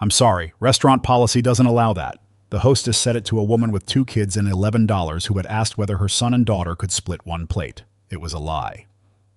"I'm sorry, restaurant policy doesn't allow that." The hostess said it to a woman with 2 kids and $11 who had asked whether her son and daughter could split one plate. It was a lie.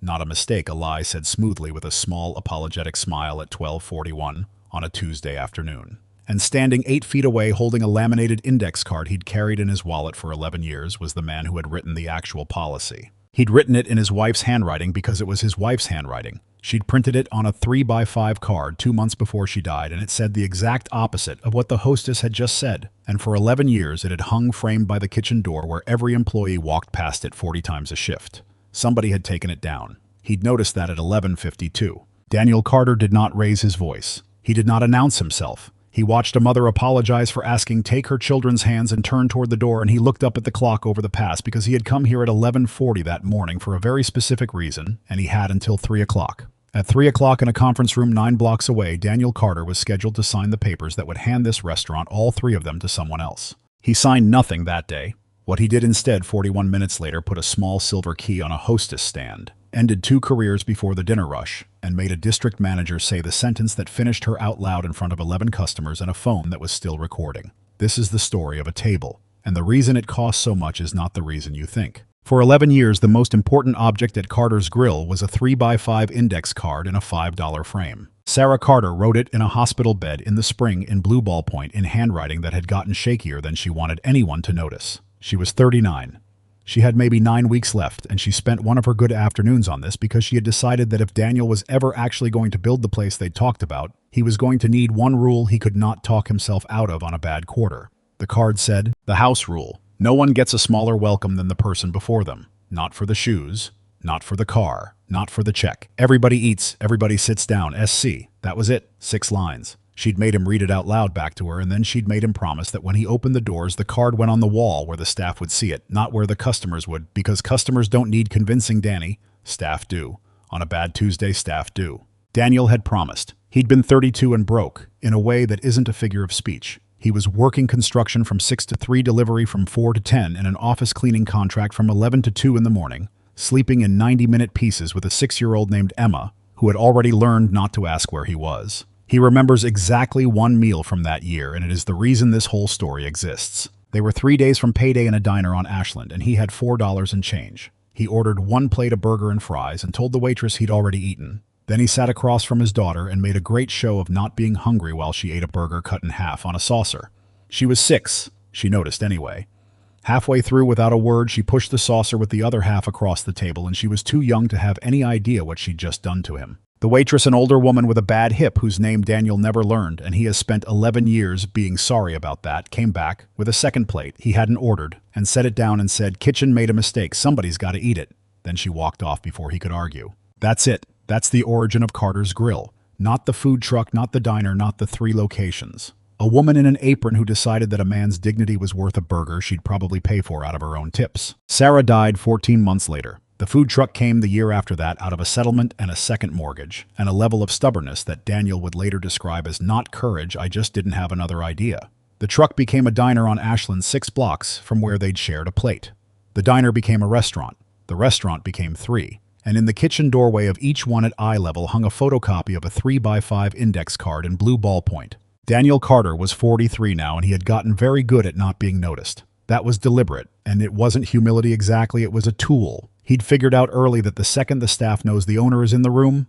"Not a mistake," Eli said smoothly with a small apologetic smile at 12:41 on a Tuesday afternoon. And standing 8 feet away holding a laminated index card he'd carried in his wallet for 11 years was the man who had written the actual policy. He'd written it in his wife's handwriting because it was his wife's handwriting. She'd printed it on a 3x5 card 2 months before she died, and it said the exact opposite of what the hostess had just said. And for 11 years, it had hung framed by the kitchen door where every employee walked past it 40 times a shift. Somebody had taken it down. He'd noticed that at 11:52. Daniel Carter did not raise his voice. He did not announce himself. He watched a mother apologize for asking take her children's hands and turn toward the door, and he looked up at the clock over the pass because he had come here at 11:40 that morning for a very specific reason, and he had until 3 o'clock. At 3 o'clock in a conference room 9 blocks away, Daniel Carter was scheduled to sign the papers that would hand this restaurant, all 3 of them, to someone else. He signed nothing that day. What he did instead 41 minutes later put a small silver key on a hostess stand, ended 2 careers before the dinner rush, and made a district manager say the sentence that finished her out loud in front of 11 customers and a phone that was still recording. This is the story of a table, and the reason it costs so much is not the reason you think. For 11 years, the most important object at Carter's Grill was a 3x5 index card in a $5 frame. Sarah Carter wrote it in a hospital bed in the spring in blue ballpoint in handwriting that had gotten shakier than she wanted anyone to notice. She was 39. She had maybe 9 weeks left, and she spent one of her good afternoons on this because she had decided that if Daniel was ever actually going to build the place they'd talked about, he was going to need one rule he could not talk himself out of on a bad quarter. The card said, "The house rule. No one gets a smaller welcome than the person before them. Not for the shoes, not for the car, not for the check. Everybody eats, everybody sits down, SC." That was it. 6 lines. She'd made him read it out loud back to her, and then she'd made him promise that when he opened the doors, the card went on the wall where the staff would see it, not where the customers would, because customers don't need convincing, Danny. Staff do. On a bad Tuesday, staff do. Daniel had promised. He'd been 32 and broke, in a way that isn't a figure of speech. He was working construction from 6 to 3, delivery from 4 to 10, and an office cleaning contract from 11 to 2 in the morning, sleeping in 90-minute pieces with a 6-year-old named Emma, who had already learned not to ask where he was. He remembers exactly 1 meal from that year, and it is the reason this whole story exists. They were 3 days from payday in a diner on Ashland, and he had $4 and change. He ordered 1 plate of burger and fries and told the waitress he'd already eaten. Then he sat across from his daughter and made a great show of not being hungry while she ate a burger cut in half on a saucer. She was 6, she noticed anyway. Halfway through, without a word, she pushed the saucer with the other half across the table, and she was too young to have any idea what she'd just done to him. The waitress, an older woman with a bad hip whose name Daniel never learned, and he has spent 11 years being sorry about that, came back with a second plate he hadn't ordered and set it down and said, "Kitchen made a mistake, somebody's got to eat it." Then she walked off before he could argue. That's it. That's the origin of Carter's Grill. Not the food truck, not the diner, not the 3 locations. A woman in an apron who decided that a man's dignity was worth a burger she'd probably pay for out of her own tips. Sarah died 14 months later. The food truck came the year after that out of a settlement and a second mortgage, and a level of stubbornness that Daniel would later describe as not courage, I just didn't have another idea. The truck became a diner on Ashland 6 blocks from where they'd shared a plate. The diner became a restaurant. The restaurant became 3. And in the kitchen doorway of each one at eye level hung a photocopy of a 3x5 index card in blue ballpoint. Daniel Carter was 43 now, and he had gotten very good at not being noticed. That was deliberate, and it wasn't humility exactly, it was a tool. He'd figured out early that the second the staff knows the owner is in the room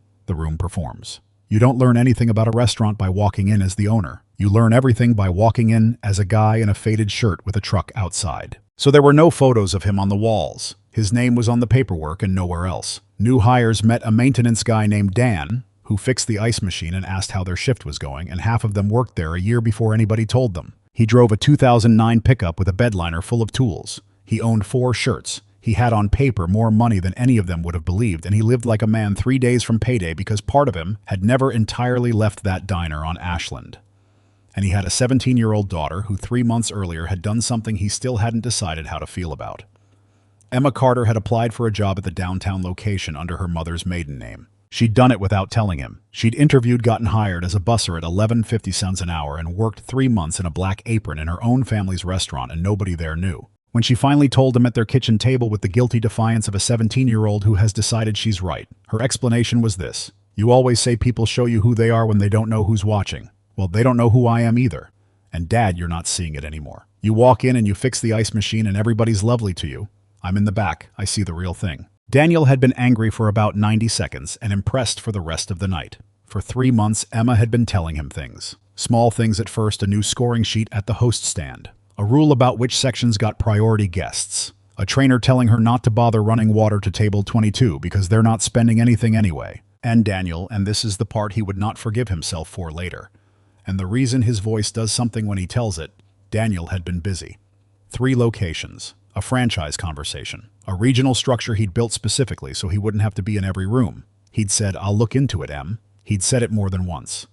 performs. You don't learn anything about a restaurant by walking in as the owner. You learn everything by walking in as a guy in a faded shirt with a truck outside. So there were no photos of him on the walls. His name was on the paperwork and nowhere else. New hires met a maintenance guy named Dan, who fixed the ice machine and asked how their shift was going, and half of them worked there a year before anybody told them. He drove a 2009 pickup with a bedliner full of tools. He owned 4 shirts. He had on paper more money than any of them would have believed, and he lived like a man 3 days from payday because part of him had never entirely left that diner on Ashland. And he had a 17-year-old daughter who 3 months earlier had done something he still hadn't decided how to feel about. Emma Carter had applied for a job at the downtown location under her mother's maiden name. She'd done it without telling him. She'd interviewed, gotten hired as a busser at $11.50 an hour, and worked 3 months in a black apron in her own family's restaurant, and nobody there knew. When she finally told him at their kitchen table with the guilty defiance of a 17-year-old who has decided she's right, her explanation was this: "You always say people show you who they are when they don't know who's watching. Well, they don't know who I am either. And Dad, you're not seeing it anymore. You walk in and you fix the ice machine and everybody's lovely to you. I'm in the back. I see the real thing. Daniel had been angry for about 90 seconds and impressed for the rest of the night. For 3 months, Emma had been telling him things. Small things at first, a new scoring sheet at the host stand. A rule about which sections got priority guests. A trainer telling her not to bother running water to table 22 because they're not spending anything anyway. And Daniel, and this is the part he would not forgive himself for later. And the reason his voice does something when he tells it, Daniel had been busy. 3 locations, a franchise conversation, a regional structure he'd built specifically so he wouldn't have to be in every room. He'd said, "I'll look into it, Em." He'd said it more than once.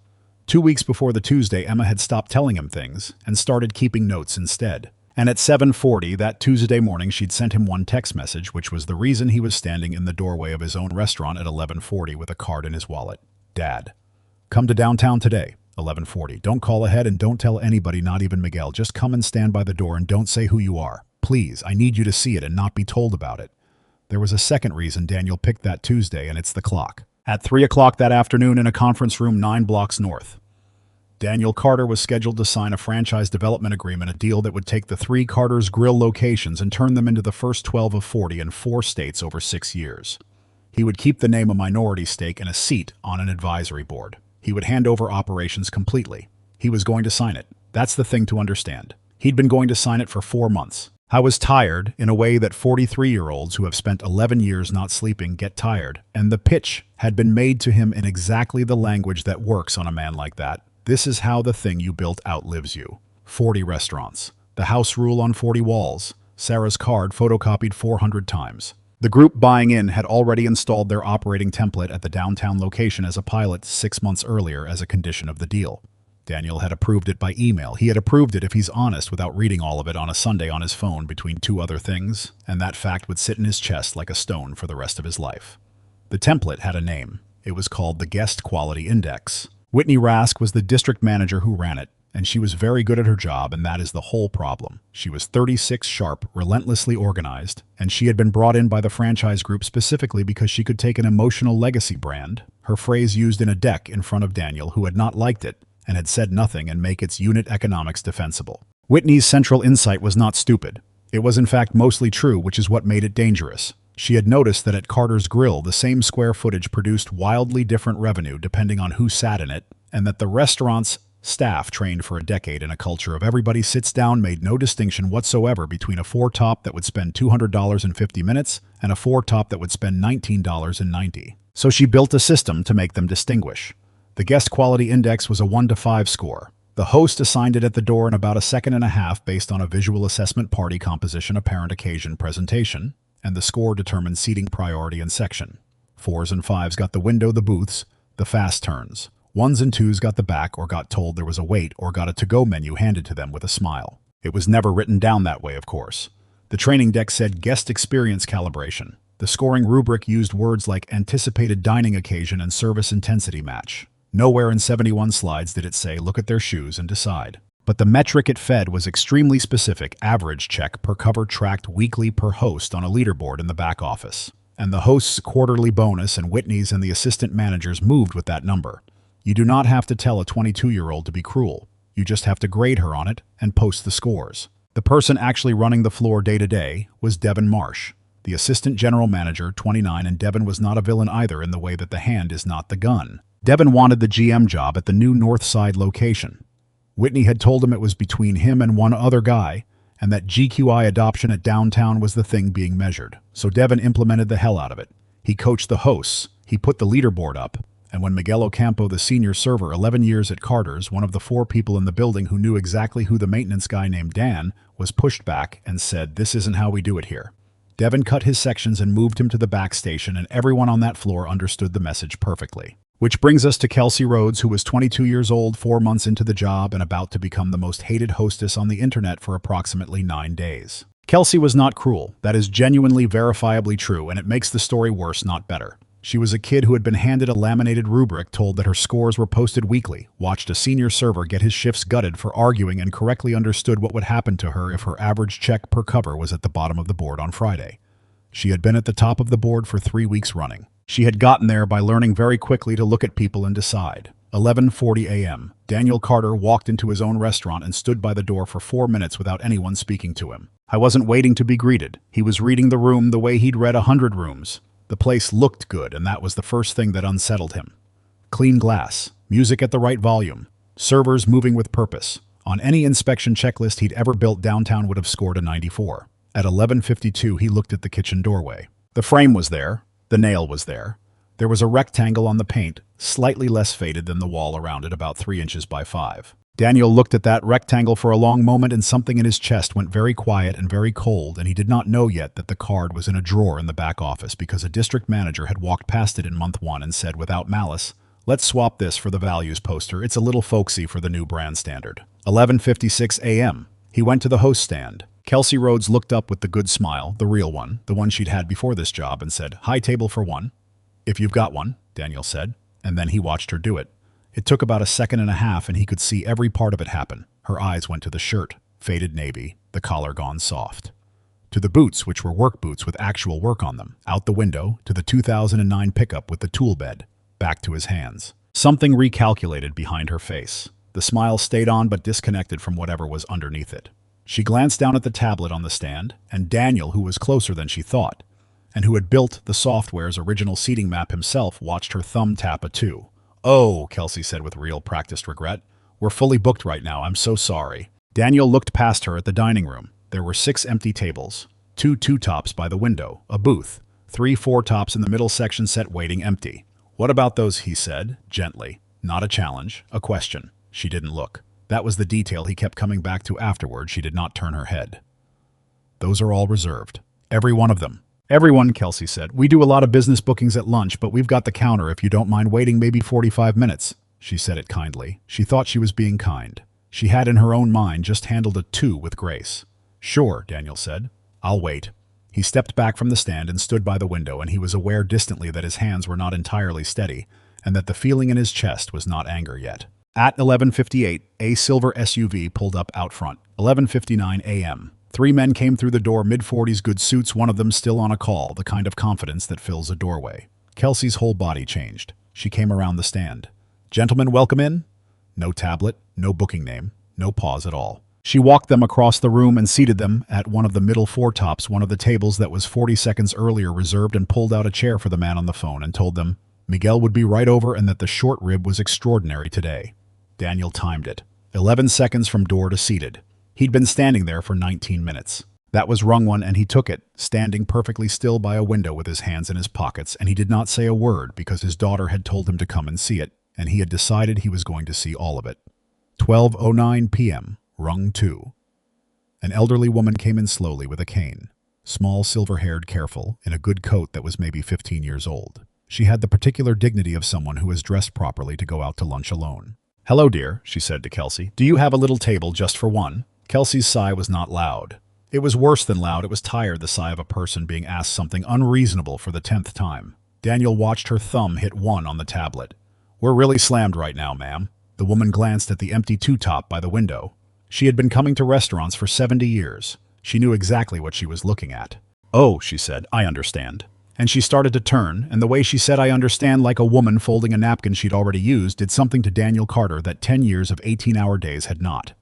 2 weeks before the Tuesday, Emma had stopped telling him things and started keeping notes instead. And at 7:40 that Tuesday morning, she'd sent him one text message, which was the reason he was standing in the doorway of his own restaurant at 11:40 with a card in his wallet. "Dad, come to downtown today, 11:40. Don't call ahead and don't tell anybody, not even Miguel. Just come and stand by the door and don't say who you are. Please, I need you to see it and not be told about it." There was a second reason Daniel picked that Tuesday, and it's the clock. At 3 o'clock that afternoon in a conference room 9 blocks north, Daniel Carter was scheduled to sign a franchise development agreement, a deal that would take the 3 Carter's Grill locations and turn them into the first 12 of 40 in 4 states over 6 years. He would keep the name a minority stake and a seat on an advisory board. He would hand over operations completely. He was going to sign it. That's the thing to understand. He'd been going to sign it for 4 months. I was tired in a way that 43-year-olds who have spent 11 years not sleeping get tired, and the pitch had been made to him in exactly the language that works on a man like that. This is how the thing you built outlives you. 40 restaurants. The house rule on 40 walls. Sarah's card photocopied 400 times. The group buying in had already installed their operating template at the downtown location as a pilot 6 months earlier as a condition of the deal. Daniel had approved it by email. He had approved it, if he's honest, without reading all of it on a Sunday on his phone between 2 other things, and that fact would sit in his chest like a stone for the rest of his life. The template had a name. It was called the Guest Quality Index. Whitney Rask was the district manager who ran it, and she was very good at her job, and that is the whole problem. She was 36 sharp, relentlessly organized, and she had been brought in by the franchise group specifically because she could take an emotional legacy brand, her phrase used in a deck in front of Daniel, who had not liked it, and had said nothing, and make its unit economics defensible. Whitney's central insight was not stupid. It was in fact mostly true, which is what made it dangerous. She had noticed that at Carter's Grill, the same square footage produced wildly different revenue depending on who sat in it, and that the restaurant's staff, trained for a decade in a culture of everybody sits down, made no distinction whatsoever between a 4-top that would spend $200 in 50 minutes and a 4-top that would spend $19.90. So she built a system to make them distinguish. The Guest Quality Index was a 1 to 5 score. The host assigned it at the door in about a second and a half based on a visual assessment, party composition, apparent occasion, presentation, and the score determined seating priority and section. 4s and 5s got the window, the booths, the fast turns. 1s and 2s got the back or got told there was a wait or got a to-go menu handed to them with a smile. It was never written down that way, of course. The training deck said guest experience calibration. The scoring rubric used words like anticipated dining occasion and service intensity match. Nowhere in 71 slides did it say look at their shoes and decide. But the metric it fed was extremely specific: average check per cover tracked weekly per host on a leaderboard in the back office. And the host's quarterly bonus and Whitney's and the assistant managers moved with that number. You do not have to tell a 22-year-old to be cruel. You just have to grade her on it and post the scores. The person actually running the floor day to day was Devin Marsh, the assistant general manager, 29, and Devin was not a villain either in the way that the hand is not the gun. Devin wanted the GM job at the new North Side location. Whitney had told him it was between him and one other guy, and that GQI adoption at downtown was the thing being measured. So Devin implemented the hell out of it. He coached the hosts, he put the leaderboard up, and when Miguel Ocampo, the senior server, 11 years at Carter's, one of the 4 people in the building who knew exactly who the maintenance guy named Dan, was pushed back and said, "This isn't how we do it here." Devin cut his sections and moved him to the back station, and everyone on that floor understood the message perfectly. Which brings us to Kelsey Rhodes, who was 22 years old, 4 months into the job, and about to become the most hated hostess on the internet for approximately 9 days. Kelsey was not cruel. That is genuinely, verifiably true, and it makes the story worse, not better. She was a kid who had been handed a laminated rubric, told that her scores were posted weekly, watched a senior server get his shifts gutted for arguing, and correctly understood what would happen to her if her average check per cover was at the bottom of the board on Friday. She had been at the top of the board for 3 weeks running. She had gotten there by learning very quickly to look at people and decide. 11:40 a.m. Daniel Carter walked into his own restaurant and stood by the door for 4 minutes without anyone speaking to him. I wasn't waiting to be greeted. He was reading the room the way he'd read 100 rooms. The place looked good, and that was the first thing that unsettled him. Clean glass, music at the right volume, servers moving with purpose. On any inspection checklist he'd ever built, downtown would have scored a 94. At 11:52, he looked at the kitchen doorway. The frame was there. The nail was there. There was a rectangle on the paint, slightly less faded than the wall around it, about 3 inches by 5. Daniel looked at that rectangle for a long moment, and something in his chest went very quiet and very cold, and he did not know yet that the card was in a drawer in the back office because a district manager had walked past it in month 1 and said without malice, "Let's swap this for the values poster. It's a little folksy for the new brand standard." 11:56 a.m. He went to the host stand. Kelsey Rhodes looked up with the good smile, the real one, the one she'd had before this job, and said, "High table for one." "If you've got one," Daniel said, and then he watched her do it. It took about a second and a half, and he could see every part of it happen. Her eyes went to the shirt, faded navy, the collar gone soft. To the boots, which were work boots with actual work on them. Out the window, to the 2009 pickup with the tool bed. Back to his hands. Something recalculated behind her face. The smile stayed on but disconnected from whatever was underneath it. She glanced down at the tablet on the stand, and Daniel, who was closer than she thought, and who had built the software's original seating map himself, watched her thumb tap a 2. "Oh," Kelsey said with real practiced regret. "We're fully booked right now. I'm so sorry." Daniel looked past her at the dining room. There were 6 empty tables, 2 two-tops by the window, a booth, 3 four-tops in the middle section set waiting empty. "What about those?" he said, gently. Not a challenge, a question. She didn't look. That was the detail he kept coming back to afterward. She did not turn her head. "Those are all reserved. Every one of them." "Everyone," Kelsey said. "We do a lot of business bookings at lunch, but we've got the counter if you don't mind waiting maybe 45 minutes. She said it kindly. She thought she was being kind. She had in her own mind just handled a 2 with grace. "Sure," Daniel said. "I'll wait." He stepped back from the stand and stood by the window, and he was aware distantly that his hands were not entirely steady, and that the feeling in his chest was not anger yet. At 11:58, a silver SUV pulled up out front. 11:59 a.m. 3 men came through the door, mid-40s, good suits, one of them still on a call, the kind of confidence that fills a doorway. Kelsey's whole body changed. She came around the stand. "Gentlemen, welcome in." No tablet, no booking name, no pause at all. She walked them across the room and seated them at one of the middle four-tops, one of the tables that was 40 seconds earlier reserved, and pulled out a chair for the man on the phone and told them Miguel would be right over and that the short rib was extraordinary today. Daniel timed it. 11 seconds from door to seated. He'd been standing there for 19 minutes. That was rung one, and he took it, standing perfectly still by a window with his hands in his pockets, and he did not say a word because his daughter had told him to come and see it, and he had decided he was going to see all of it. 12:09 p.m. Rung 2. An elderly woman came in slowly with a cane. Small, silver-haired, careful, in a good coat that was maybe 15 years old. She had the particular dignity of someone who is dressed properly to go out to lunch alone. "Hello, dear," she said to Kelsey. "Do you have a little table just for one?" Kelsey's sigh was not loud. It was worse than loud. It was tired, the sigh of a person being asked something unreasonable for the 10th time. Daniel watched her thumb hit 1 on the tablet. "We're really slammed right now, ma'am." The woman glanced at the empty two-top by the window. She had been coming to restaurants for 70 years. She knew exactly what she was looking at. "Oh," she said, "I understand." And she started to turn, and the way she said "I understand" like a woman folding a napkin she'd already used did something to Daniel Carter that 10 years of 18-hour days had not.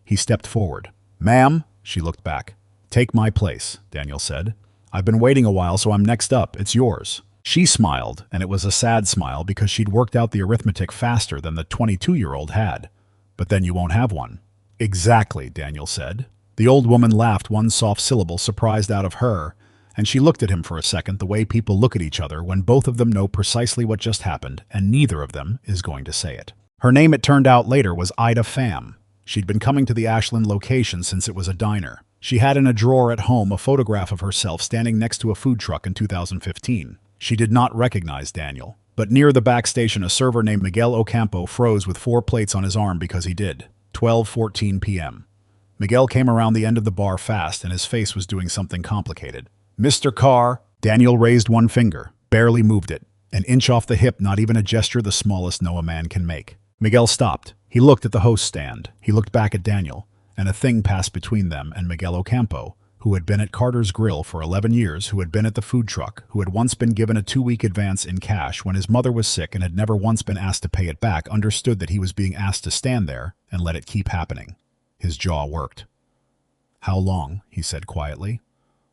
He stepped forward. "Ma'am," she looked back. "Take my place," Daniel said. "I've been waiting a while, so I'm next up. It's yours." She smiled, and it was a sad smile because she'd worked out the arithmetic faster than the 22-year-old had. "But then you won't have one." "Exactly," Daniel said. The old woman laughed, one soft syllable surprised out of her, and she looked at him for a second the way people look at each other when both of them know precisely what just happened, and neither of them is going to say it. Her name, it turned out later, was Ida Pham. She'd been coming to the Ashland location since it was a diner. She had in a drawer at home a photograph of herself standing next to a food truck in 2015. She did not recognize Daniel. But near the back station, a server named Miguel Ocampo froze with 4 plates on his arm because he did. 12:14 p.m. Miguel came around the end of the bar fast, and his face was doing something complicated. "Mr. Carr." Daniel raised one finger, barely moved it. An inch off the hip, not even a gesture the smallest no a man can make. Miguel stopped. He looked at the host stand. He looked back at Daniel, and a thing passed between them and Miguel Ocampo, who had been at Carter's Grill for 11 years, who had been at the food truck, who had once been given a 2-week advance in cash when his mother was sick and had never once been asked to pay it back, understood that he was being asked to stand there and let it keep happening. His jaw worked. "How long?" he said quietly.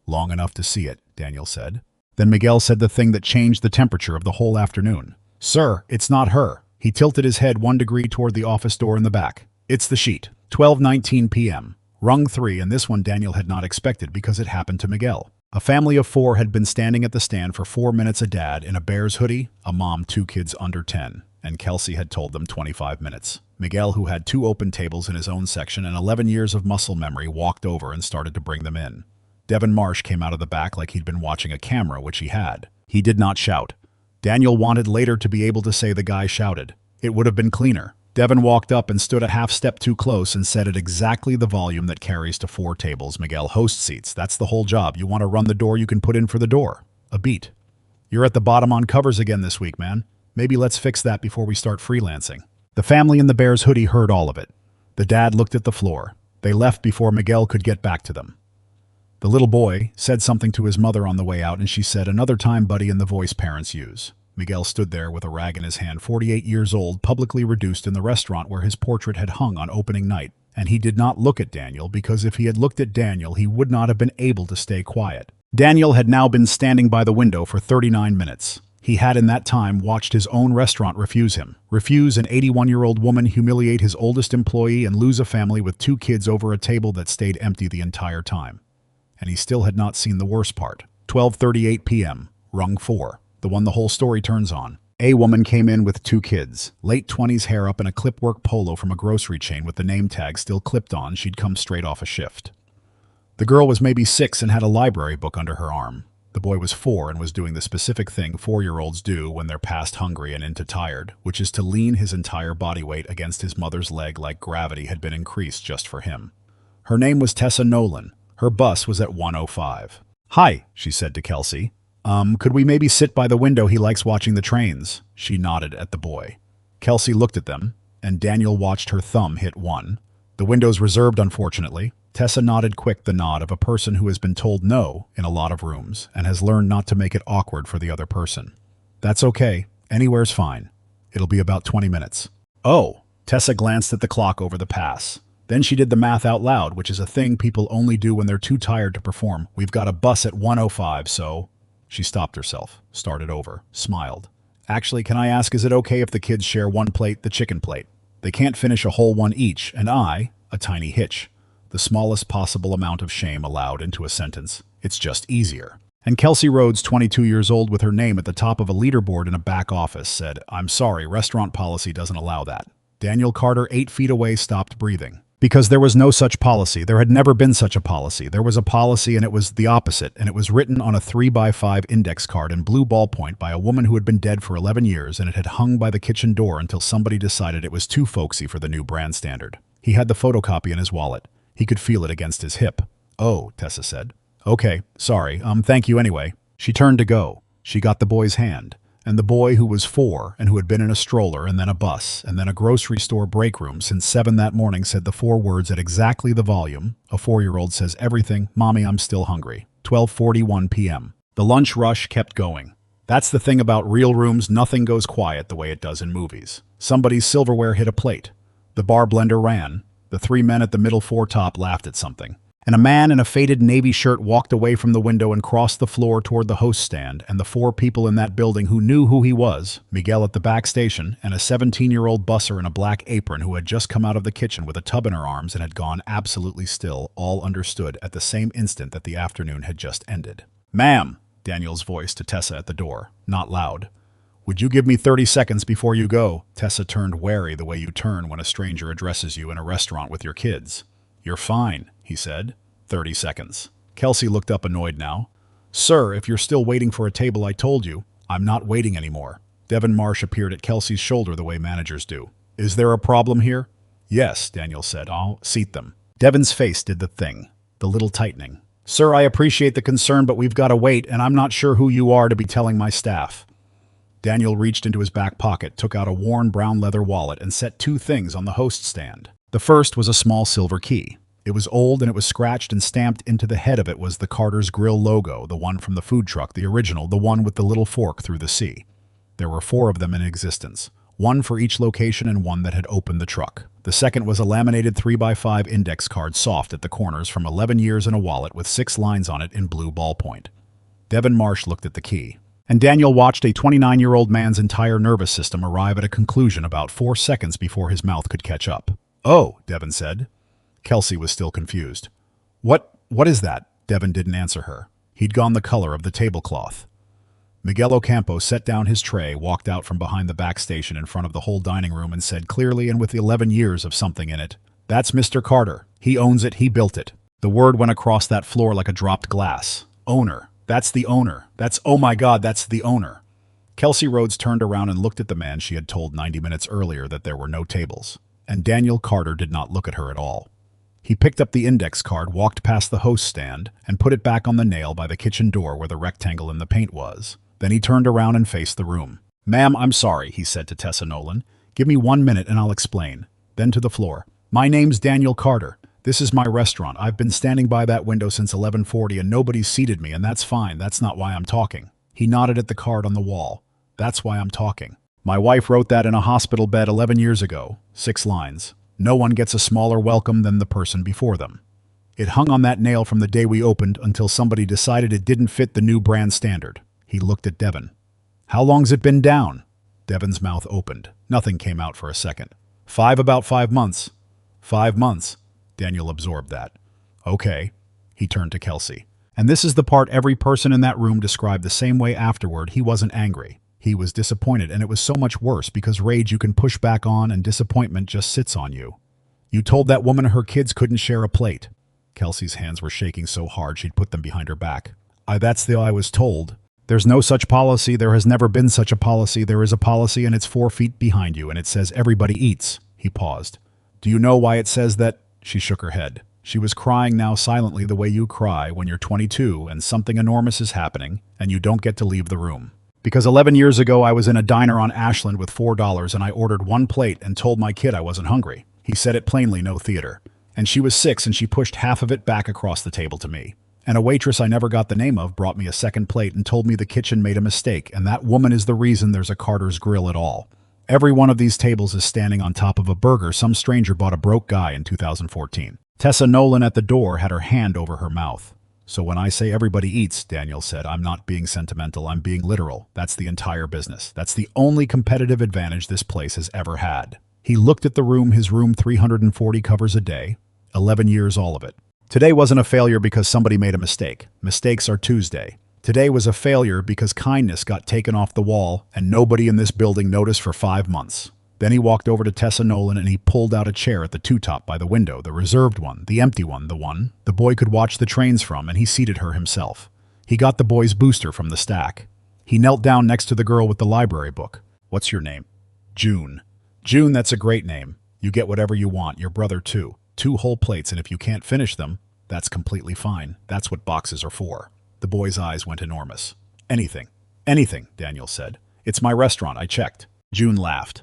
"Long enough to see it," Daniel said. Then Miguel said the thing that changed the temperature of the whole afternoon. "Sir, it's not her." He tilted his head 1 degree toward the office door in the back. "It's the sheet. 12:19 p.m. Rung 3, and this one Daniel had not expected because it happened to Miguel. A family of 4 had been standing at the stand for 4 minutes, a dad in a Bears hoodie, a mom, 2 kids under 10, and Kelsey had told them 25 minutes. Miguel, who had 2 open tables in his own section and 11 years of muscle memory, walked over and started to bring them in. Devin Marsh came out of the back like he'd been watching a camera, which he had. He did not shout. Daniel wanted later to be able to say the guy shouted. It would have been cleaner. Devin walked up and stood a half step too close and said at exactly the volume that carries to 4 tables. "Miguel, host seats. That's the whole job. You want to run the door, you can put in for the door." A beat. "You're at the bottom on covers again this week, man. Maybe let's fix that before we start freelancing." The family in the Bears hoodie heard all of it. The dad looked at the floor. They left before Miguel could get back to them. The little boy said something to his mother on the way out, and she said, "Another time, buddy," in the voice parents use. Miguel stood there with a rag in his hand, 48 years old, publicly reduced in the restaurant where his portrait had hung on opening night. And he did not look at Daniel, because if he had looked at Daniel, he would not have been able to stay quiet. Daniel had now been standing by the window for 39 minutes. He had in that time watched his own restaurant refuse him. Refuse an 81-year-old woman, humiliate his oldest employee, and lose a family with 2 kids over a table that stayed empty the entire time. And he still had not seen the worst part. 12:38 p.m. Rung 4. The one the whole story turns on. A woman came in with 2 kids, late 20s, hair up, in a clipwork polo from a grocery chain with the name tag still clipped on. She'd come straight off a shift. The girl was maybe 6 and had a library book under her arm. The boy was 4 and was doing the specific thing 4-year-olds do when they're past hungry and into tired, which is to lean his entire body weight against his mother's leg like gravity had been increased just for him. Her name was Tessa Nolan. Her bus was at 1:05. "Hi," she said to Kelsey. Could we maybe sit by the window? He likes watching the trains." She nodded at the boy. Kelsey looked at them, and Daniel watched her thumb hit 1. "The window's reserved, unfortunately." Tessa nodded quick, the nod of a person who has been told no in a lot of rooms and has learned not to make it awkward for the other person. "That's okay. Anywhere's fine. It'll be about 20 minutes. "Oh." Tessa glanced at the clock over the pass. Then she did the math out loud, which is a thing people only do when they're too tired to perform. "We've got a bus at 1:05, so..." She stopped herself, started over, smiled. "Actually, can I ask, is it okay if the kids share one plate, the chicken plate? They can't finish a whole one each, and a tiny hitch. The smallest possible amount of shame allowed into a sentence. It's just easier." And Kelsey Rhodes, 22 years old, with her name at the top of a leaderboard in a back office, said, "I'm sorry, restaurant policy doesn't allow that." Daniel Carter, 8 feet away, stopped breathing. Because there was no such policy. There had never been such a policy. There was a policy, and it was the opposite, and it was written on a 3x5 index card in blue ballpoint by a woman who had been dead for 11 years, and it had hung by the kitchen door until somebody decided it was too folksy for the new brand standard. He had the photocopy in his wallet. He could feel it against his hip. "Oh," Tessa said. "Okay, sorry. Thank you anyway." She turned to go. She got the boy's hand. And the boy, who was 4 and who had been in a stroller and then a bus and then a grocery store break room since 7 that morning, said the 4 words at exactly the volume a 4-year-old says everything: "Mommy, I'm still hungry." 12:41 p.m. The lunch rush kept going. That's the thing about real rooms, nothing goes quiet the way it does in movies. Somebody's silverware hit a plate. The bar blender ran. The 3 men at the middle 4 top laughed at something. And a man in a faded navy shirt walked away from the window and crossed the floor toward the host stand, and the 4 people in that building who knew who he was, Miguel at the back station, and a 17-year-old busser in a black apron who had just come out of the kitchen with a tub in her arms and had gone absolutely still, all understood at the same instant that the afternoon had just ended. "Ma'am," Daniel's voice to Tessa at the door, not loud. "Would you give me 30 seconds before you go?" Tessa turned wary the way you turn when a stranger addresses you in a restaurant with your kids. "You're fine," he said. 30 seconds. Kelsey looked up, annoyed now. "Sir, if you're still waiting for a table, I told you. I'm not waiting anymore." Devin Marsh appeared at Kelsey's shoulder the way managers do. "Is there a problem here?" "Yes," Daniel said. "I'll seat them." Devin's face did the thing, the little tightening. "Sir, I appreciate the concern, but we've got to wait, and I'm not sure who you are to be telling my staff." Daniel reached into his back pocket, took out a worn brown leather wallet, and set 2 things on the host stand. The first was a small silver key. It was old and it was scratched, and stamped into the head of it was the Carter's Grill logo, the one from the food truck, the original, the one with the little fork through the C. There were 4 of them in existence, one for each location and one that had opened the truck. The second was a laminated 3x5 index card, soft at the corners, from 11 years in a wallet with 6 lines on it in blue ballpoint. Devin Marsh looked at the key, and Daniel watched a 29-year-old man's entire nervous system arrive at a conclusion about 4 seconds before his mouth could catch up. "Oh," Devin said. Kelsey was still confused. What is that?" Devin didn't answer her. He'd gone the color of the tablecloth. Miguel Ocampo set down his tray, walked out from behind the back station in front of the whole dining room, and said clearly and with 11 years of something in it, "That's Mr. Carter. He owns it. He built it." The word went across that floor like a dropped glass. "Owner. That's the owner. Oh my God, that's the owner." Kelsey Rhodes turned around and looked at the man she had told 90 minutes earlier that there were no tables. And Daniel Carter did not look at her at all. He picked up the index card, walked past the host stand, and put it back on the nail by the kitchen door where the rectangle in the paint was. Then he turned around and faced the room. "Ma'am, I'm sorry," he said to Tessa Nolan. "Give me 1 minute and I'll explain." Then to the floor. "My name's Daniel Carter. This is my restaurant. I've been standing by that window since 11:40 and nobody's seated me, and that's fine. That's not why I'm talking." He nodded at the card on the wall. "That's why I'm talking. My wife wrote that in a hospital bed 11 years ago. 6 lines. No one gets a smaller welcome than the person before them. It hung on that nail from the day we opened until somebody decided it didn't fit the new brand standard." He looked at Devin. "How long's it been down?" Devin's mouth opened. Nothing came out for a second. About 5 months." 5 months. Daniel absorbed that. "Okay." He turned to Kelsey. And this is the part every person in that room described the same way afterward. He wasn't angry. He was disappointed, and it was so much worse because rage you can push back on and disappointment just sits on you. "You told that woman her kids couldn't share a plate." Kelsey's hands were shaking so hard she'd put them behind her back. That's the I was told. There's no such policy. There has never been such a policy. There is a policy and it's 4 feet behind you and it says everybody eats." He paused. "Do you know why it says that?" She shook her head. She was crying now silently, the way you cry when you're 22 and something enormous is happening and you don't get to leave the room. "Because 11 years ago I was in a diner on Ashland with $4 and I ordered 1 plate and told my kid I wasn't hungry." He said it plainly, no theater. "And she was 6 and she pushed half of it back across the table to me. And a waitress I never got the name of brought me a second plate and told me the kitchen made a mistake, and that woman is the reason there's a Carter's Grill at all. Every one of these tables is standing on top of a burger some stranger bought a broke guy in 2014. Tessa Nolan at the door had her hand over her mouth. "So when I say everybody eats," Daniel said, "I'm not being sentimental, I'm being literal. That's the entire business. That's the only competitive advantage this place has ever had." He looked at the room, his room 340 covers a day, 11 years all of it. Today wasn't a failure because somebody made a mistake. Mistakes are Tuesday. Today was a failure because kindness got taken off the wall and nobody in this building noticed for 5 months. Then he walked over to Tessa Nolan and he pulled out a chair at the 2-top by the window, the reserved one, the empty one, the one the boy could watch the trains from, and he seated her himself. He got the boy's booster from the stack. He knelt down next to the girl with the library book. "What's your name?" "June." "June, that's a great name. You get whatever you want, your brother too. 2 whole plates, and if you can't finish them, that's completely fine. That's what boxes are for." The boy's eyes went enormous. "Anything. Anything," Daniel said. "It's my restaurant, I checked." June laughed.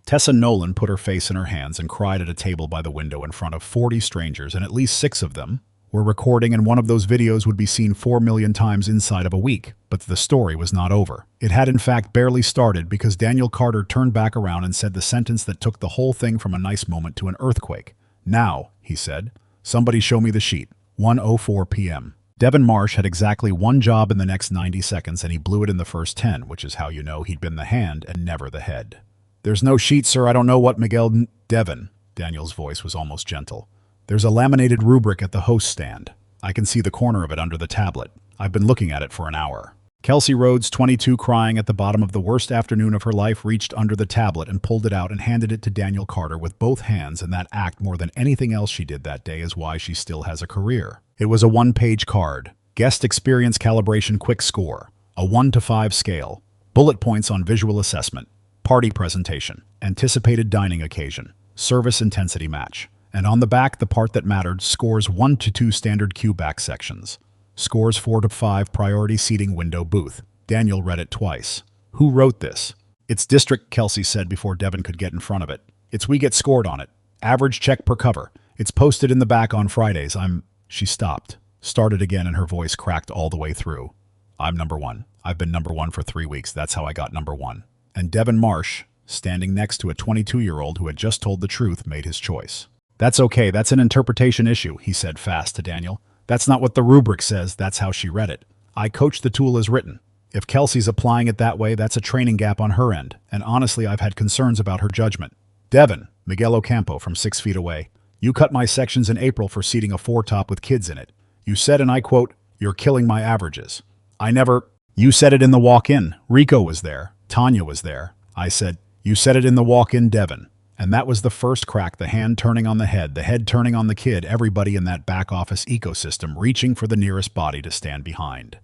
Tessa Nolan put her face in her hands and cried at a table by the window in front of 40 strangers, and at least 6 of them were recording, and one of those videos would be seen 4 million times inside of a week. But the story was not over. It had in fact barely started because Daniel Carter turned back around and said the sentence that took the whole thing from a nice moment to an earthquake. "Now," he said, "somebody show me the sheet." 1:04 p.m. Devin Marsh had exactly 1 job in the next 90 seconds, and he blew it in the first 10, which is how you know he'd been the hand and never the head. "There's no sheet, sir. I don't know what Miguel..." "Devin," Daniel's voice was almost gentle. "There's a laminated rubric at the host stand. I can see the corner of it under the tablet. I've been looking at it for an hour." Kelsey Rhodes, 22, crying at the bottom of the worst afternoon of her life, reached under the tablet and pulled it out and handed it to Daniel Carter with both hands, and that act, more than anything else she did that day, is why she still has a career. It was a 1-page card. Guest experience calibration quick score. A 1 to 5 scale. Bullet points on visual assessment. Party presentation. Anticipated dining occasion. Service intensity match. And on the back, the part that mattered, scores 1 to 2 standard queue back sections. Scores 4 to 5 priority seating window booth. Daniel read it twice. "Who wrote this?" "It's district," Kelsey said before Devin could get in front of it. "It's we get scored on it. Average check per cover. It's posted in the back on Fridays. She stopped, started again, and her voice cracked all the way through. I'm number one. I've been number one for 3 weeks. That's how I got number one. And Devin Marsh, standing next to a 22-year-old who had just told the truth, made his choice. That's okay. That's an interpretation issue, he said fast to Daniel. That's not what the rubric says. That's how she read it. I coach the tool as written. If Kelsey's applying it that way, that's a training gap on her end. And honestly, I've had concerns about her judgment. Devin, Miguel Ocampo from 6 feet away. You cut my sections in April for seating a 4-top with kids in it. You said, and I quote, "You're killing my averages." I never... You said it in the walk-in. Rico was there. Tanya was there. I said, you said it in the walk-in, Devin. And that was the first crack, the hand turning on the head turning on the kid, everybody in that back office ecosystem reaching for the nearest body to stand behind.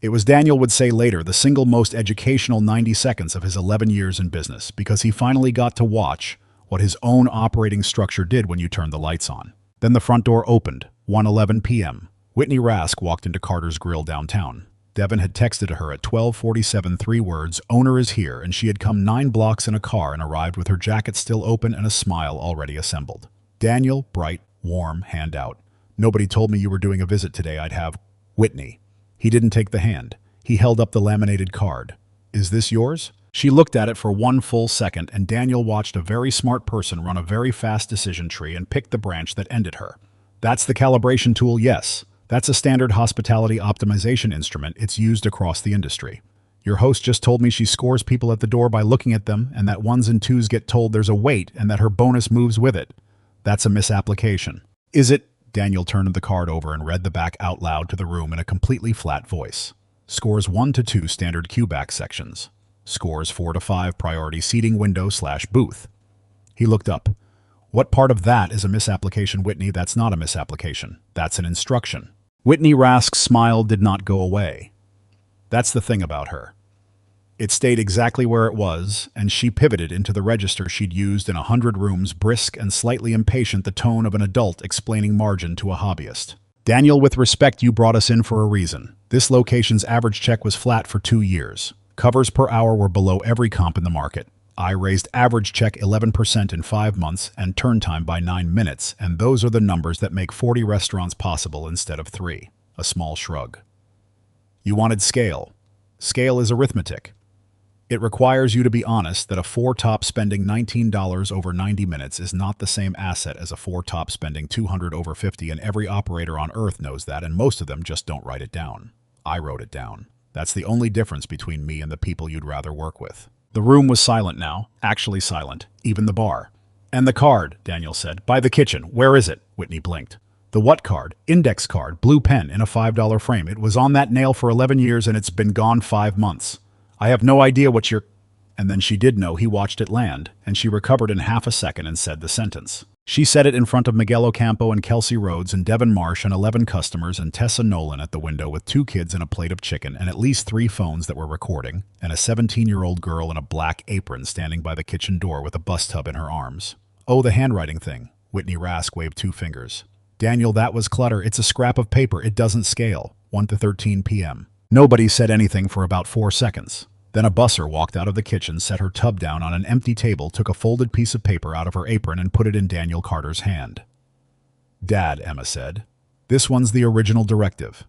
It was, Daniel would say later, the single most educational 90 seconds of his 11 years in business, because he finally got to watch what his own operating structure did when you turned the lights on. Then the front door opened, 1:11 p.m. Whitney Rask walked into Carter's Grill downtown. Devin had texted to her at 12:47 3 words, "Owner is here," and she had come 9 blocks in a car and arrived with her jacket still open and a smile already assembled. Daniel, bright, warm, hand out. "Nobody told me you were doing a visit today. I'd have..." Whitney. He didn't take the hand. He held up the laminated card. "Is this yours?" She looked at it for 1 full second, and Daniel watched a very smart person run a very fast decision tree and pick the branch that ended her. "That's the calibration tool, yes. That's a standard hospitality optimization instrument. It's used across the industry. Your host just told me she scores people at the door by looking at them, and that 1s and 2s get told there's a wait and that her bonus moves with it. That's a misapplication." "Is it?" Daniel turned the card over and read the back out loud to the room in a completely flat voice. "Scores 1 to 2 standard queue-back sections. Scores 4 to 5 priority seating window/booth." He looked up. "What part of that is a misapplication, Whitney?" "That's not a misapplication. That's an instruction." Whitney Rask's smile did not go away. That's the thing about her. It stayed exactly where it was, and she pivoted into the register she'd used in 100 rooms, brisk and slightly impatient, the tone of an adult explaining margin to a hobbyist. "Daniel, with respect, you brought us in for a reason. This location's average check was flat for 2 years. Covers per hour were below every comp in the market. I raised average check 11% in 5 months and turn time by 9 minutes, and those are the numbers that make 40 restaurants possible instead of 3. A small shrug. "You wanted scale. Scale is arithmetic. It requires you to be honest that a 4-top spending $19 over 90 minutes is not the same asset as a 4-top spending $200 over 50, and every operator on earth knows that, and most of them just don't write it down. I wrote it down. That's the only difference between me and the people you'd rather work with." The room was silent now, actually silent, even the bar. "And the card," Daniel said. "By the kitchen. Where is it?" Whitney blinked. "The what card?" "Index card, blue pen in a $5 frame. It was on that nail for 11 years and it's been gone 5 months. I have no idea what you're..." And then she did know. He watched it land, and she recovered in half a second and said the sentence. She said it in front of Miguel Ocampo and Kelsey Rhodes and Devin Marsh and 11 customers and Tessa Nolan at the window with 2 kids and a plate of chicken and at least 3 phones that were recording, and a 17-year-old girl in a black apron standing by the kitchen door with a bus tub in her arms. "Oh, the handwriting thing." Whitney Rask waved 2 fingers. "Daniel, that was clutter. It's a scrap of paper. It doesn't scale." 1 to 13 p.m. Nobody said anything for about 4 seconds. Then a busser walked out of the kitchen, set her tub down on an empty table, took a folded piece of paper out of her apron and put it in Daniel Carter's hand. "Dad," Emma said. "This one's the original directive.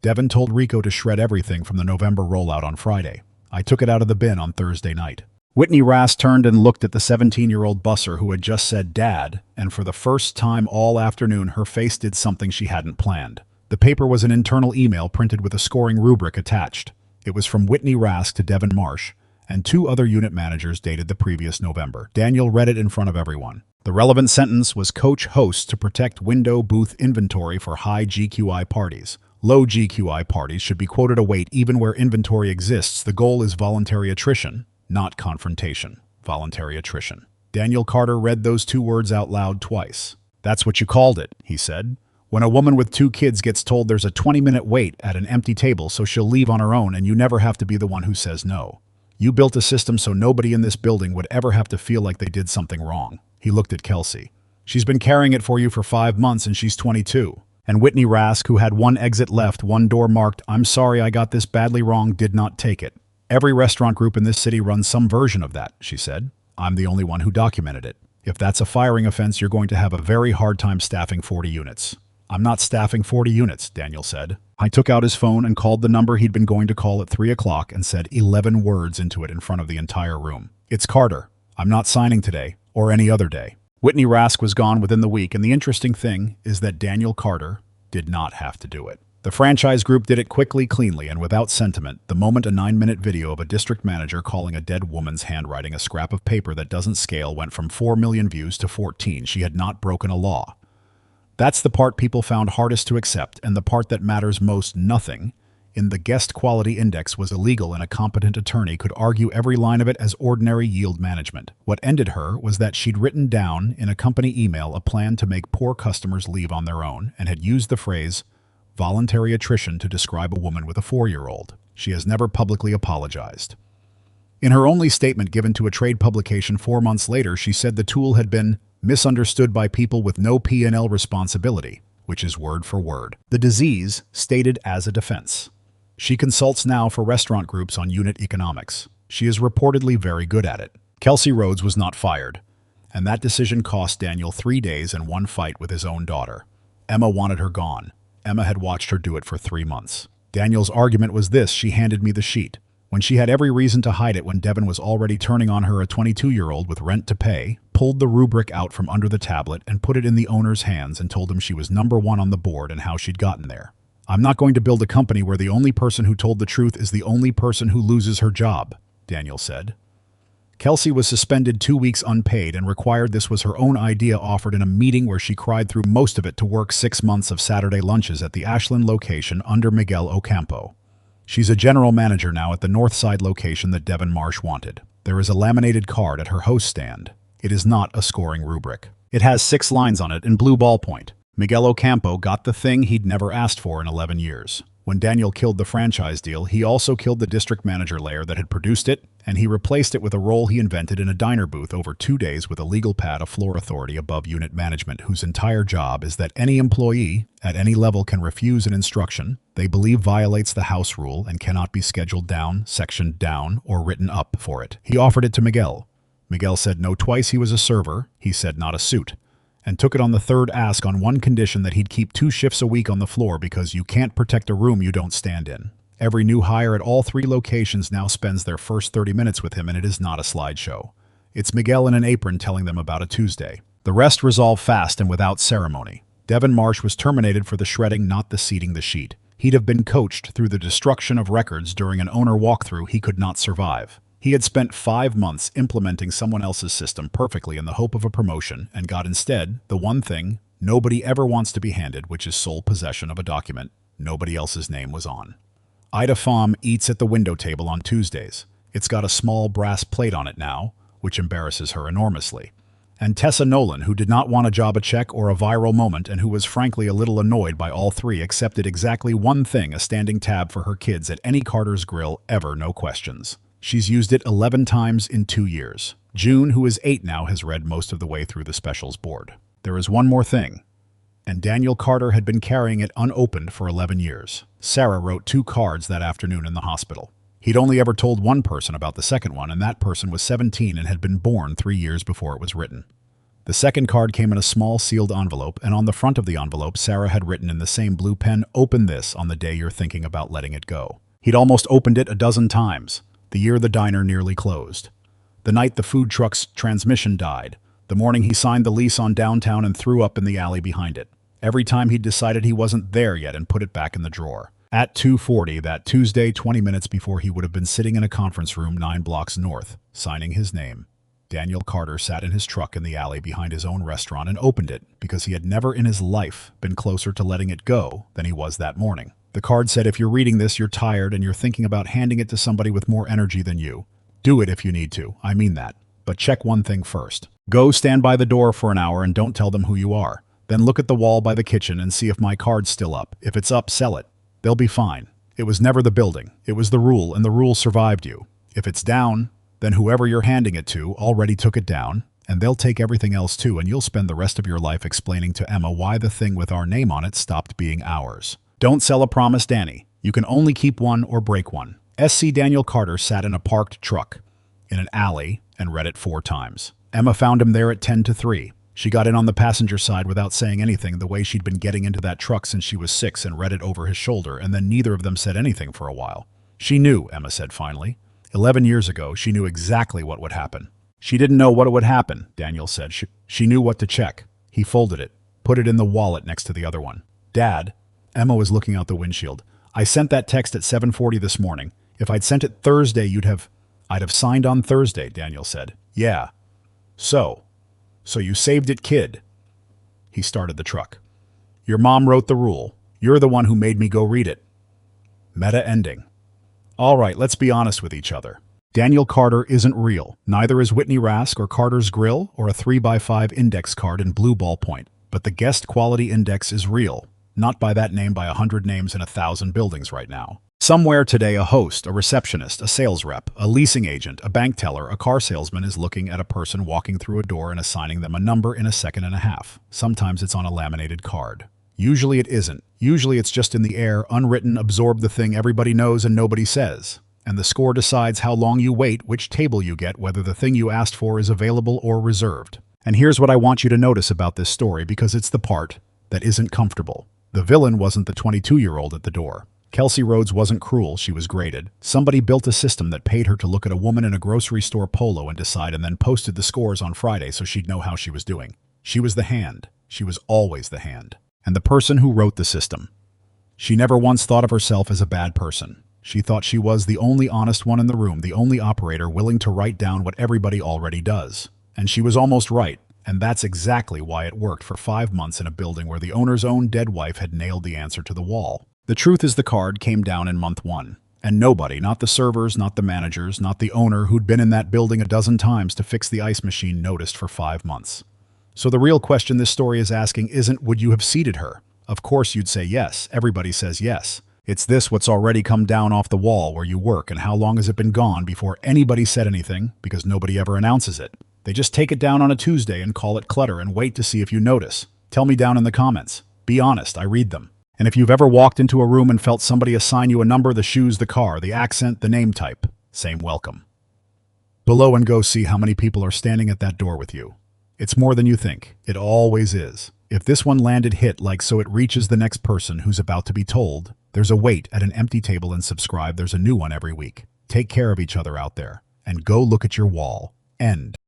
Devin told Rico to shred everything from the November rollout on Friday. I took it out of the bin on Thursday night." Whitney Rask turned and looked at the 17-year-old busser who had just said "Dad," and for the first time all afternoon her face did something she hadn't planned. The paper was an internal email printed with a scoring rubric attached. It was from Whitney Rask to Devin Marsh, and 2 other unit managers dated the previous November. Daniel read it in front of everyone. The relevant sentence was, "Coach hosts to protect window booth inventory for high GQI parties. Low GQI parties should be quoted a wait even where inventory exists. The goal is voluntary attrition, not confrontation." Voluntary attrition. Daniel Carter read those 2 words out loud twice. "That's what you called it," he said. "When a woman with 2 kids gets told there's a 20-minute wait at an empty table so she'll leave on her own and you never have to be the one who says no. You built a system so nobody in this building would ever have to feel like they did something wrong." He looked at Kelsey. "She's been carrying it for you for 5 months and she's 22. And Whitney Rask, who had 1 exit left, 1 door marked, 'I'm sorry I got this badly wrong,' did not take it. Every restaurant group in this city runs some version of that," she said. "I'm the only one who documented it. If that's a firing offense, you're going to have a very hard time staffing 40 units. I'm not staffing 40 units, Daniel said. I took out his phone and called the number he'd been going to call at 3 o'clock and said 11 words into it in front of the entire room. It's Carter. I'm not signing today or any other day. Whitney Rask was gone within the week, and the interesting thing is that Daniel Carter did not have to do it. The franchise group did it quickly, cleanly, and without sentiment, the moment a 9-minute video of a district manager calling a dead woman's handwriting a scrap of paper that doesn't scale went from 4 million views to 14. She had not broken a law. That's the part people found hardest to accept, and the part that matters most. Nothing in the guest quality index was illegal, and a competent attorney could argue every line of it as ordinary yield management. What ended her was that she'd written down in a company email a plan to make poor customers leave on their own, and had used the phrase voluntary attrition to describe a woman with a 4-year-old. She has never publicly apologized. In her only statement given to a trade publication 4 months later, she said the tool had been misunderstood by people with no P&L responsibility, which is word for word. The disease stated as a defense. She consults now for restaurant groups on unit economics. She is reportedly very good at it. Kelsey Rhodes was not fired, and that decision cost Daniel 3 days and 1 fight with his own daughter. Emma wanted her gone. Emma had watched her do it for 3 months. Daniel's argument was this: she handed me the sheet when she had every reason to hide it, when Devin was already turning on her, a 22-year-old with rent to pay, pulled the rubric out from under the tablet and put it in the owner's hands and told him she was number 1 on the board and how she'd gotten there. I'm not going to build a company where the only person who told the truth is the only person who loses her job, Daniel said. Kelsey was suspended 2 weeks unpaid and required this was her own idea, offered in a meeting where she cried through most of it, to work 6 months of Saturday lunches at the Ashland location under Miguel Ocampo. She's a general manager now at the Northside location that Devin Marsh wanted. There is a laminated card at her host stand. It is not a scoring rubric. It has 6 lines on it in blue ballpoint. Miguel Ocampo got the thing he'd never asked for in 11 years. When Daniel killed the franchise deal, he also killed the district manager layer that had produced it, and he replaced it with a role he invented in a diner booth over 2 days with a legal pad of floor authority above unit management, whose entire job is that any employee at any level can refuse an instruction they believe violates the house rule and cannot be scheduled down, sectioned down, or written up for it. He offered it to Miguel. Miguel said no twice. He was a server. He said not a suit. And took it on the third ask on one condition: that he'd keep 2 shifts a week on the floor because you can't protect a room you don't stand in. Every new hire at all 3 locations now spends their first 30 minutes with him, and it is not a slideshow. It's Miguel in an apron telling them about a Tuesday. The rest resolve fast and without ceremony. Devin Marsh was terminated for the shredding, not the seating the sheet. He'd have been coached through the destruction of records during an owner walkthrough he could not survive. He had spent 5 months implementing someone else's system perfectly in the hope of a promotion, and got instead the one thing nobody ever wants to be handed, which is sole possession of a document nobody else's name was on. Ida Pham eats at the window table on Tuesdays. It's got a small brass plate on it now, which embarrasses her enormously. And Tessa Nolan, who did not want a job, a check, or a viral moment, and who was frankly a little annoyed by all 3, accepted exactly one thing: a standing tab for her kids at any Carter's Grill ever, no questions. She's used it 11 times in 2 years. June, who is 8 now, has read most of the way through the specials board. There is one more thing, and Daniel Carter had been carrying it unopened for 11 years. Sarah wrote 2 cards that afternoon in the hospital. He'd only ever told one person about the second one, and that person was 17 and had been born 3 years before it was written. The second card came in a small sealed envelope, and on the front of the envelope, Sarah had written in the same blue pen, "Open this on the day you're thinking about letting it go." He'd almost opened it a dozen times. The year the diner nearly closed. The night the food truck's transmission died. The morning he signed the lease on downtown and threw up in the alley behind it. Every time he'd decided he wasn't there yet and put it back in the drawer. At 2:40 that Tuesday, 20 minutes before he would have been sitting in a conference room 9 blocks north, signing his name, Daniel Carter sat in his truck in the alley behind his own restaurant and opened it, because he had never in his life been closer to letting it go than he was that morning. The card said, "If you're reading this, you're tired, and you're thinking about handing it to somebody with more energy than you. Do it if you need to. I mean that. But check one thing first. Go stand by the door for an hour and don't tell them who you are. Then look at the wall by the kitchen and see if my card's still up. If it's up, sell it. They'll be fine. It was never the building. It was the rule, and the rule survived you. If it's down, then whoever you're handing it to already took it down, and they'll take everything else too, and you'll spend the rest of your life explaining to Emma why the thing with our name on it stopped being ours. Don't sell a promise, Danny. You can only keep one or break one." SC Daniel Carter sat in a parked truck in an alley and read it 4 times. Emma found him there at 10 to 3. She got in on the passenger side without saying anything, the way she'd been getting into that truck since she was 6, and read it over his shoulder, and then neither of them said anything for a while. She knew, Emma said finally. 11 years ago, she knew exactly what would happen. She didn't know what would happen, Daniel said. She knew what to check. He folded it, put it in the wallet next to the other one. Dad, Emma was looking out the windshield. I sent that text at 7:40 this morning. If I'd sent it Thursday, I'd have signed on Thursday, Daniel said. Yeah. So you saved it, kid. He started the truck. Your mom wrote the rule. You're the one who made me go read it. Meta ending. All right, let's be honest with each other. Daniel Carter isn't real. Neither is Whitney Rask or Carter's Grill or a 3x5 index card in blue ballpoint. But the guest quality index is real. Not by that name, by 100 names in 1,000 buildings right now. Somewhere today, a host, a receptionist, a sales rep, a leasing agent, a bank teller, a car salesman is looking at a person walking through a door and assigning them a number in a second and a half. Sometimes it's on a laminated card. Usually it isn't. Usually it's just in the air, unwritten, absorbed, the thing everybody knows and nobody says. And the score decides how long you wait, which table you get, whether the thing you asked for is available or reserved. And here's what I want you to notice about this story, because it's the part that isn't comfortable. The villain wasn't the 22-year-old at the door. Kelsey Rhodes wasn't cruel, she was graded. Somebody built a system that paid her to look at a woman in a grocery store polo and decide, and then posted the scores on Friday so she'd know how she was doing. She was the hand. She was always the hand. And the person who wrote the system. She never once thought of herself as a bad person. She thought she was the only honest one in the room, the only operator willing to write down what everybody already does. And she was almost right. And that's exactly why it worked for 5 months in a building where the owner's own dead wife had nailed the answer to the wall. The truth is, the card came down in month 1. And nobody, not the servers, not the managers, not the owner who'd been in that building a dozen times to fix the ice machine, noticed for 5 months. So the real question this story is asking isn't, would you have seated her? Of course you'd say yes. Everybody says yes. It's this, what's already come down off the wall where you work, and how long has it been gone before anybody said anything, because nobody ever announces it. They just take it down on a Tuesday and call it clutter and wait to see if you notice. Tell me down in the comments. Be honest, I read them. And if you've ever walked into a room and felt somebody assign you a number, the shoes, the car, the accent, the name type, same welcome. Below and go see how many people are standing at that door with you. It's more than you think. It always is. If this one landed, hit like so it reaches the next person who's about to be told. There's a wait at an empty table, and subscribe. There's a new one every week. Take care of each other out there. And go look at your wall. End.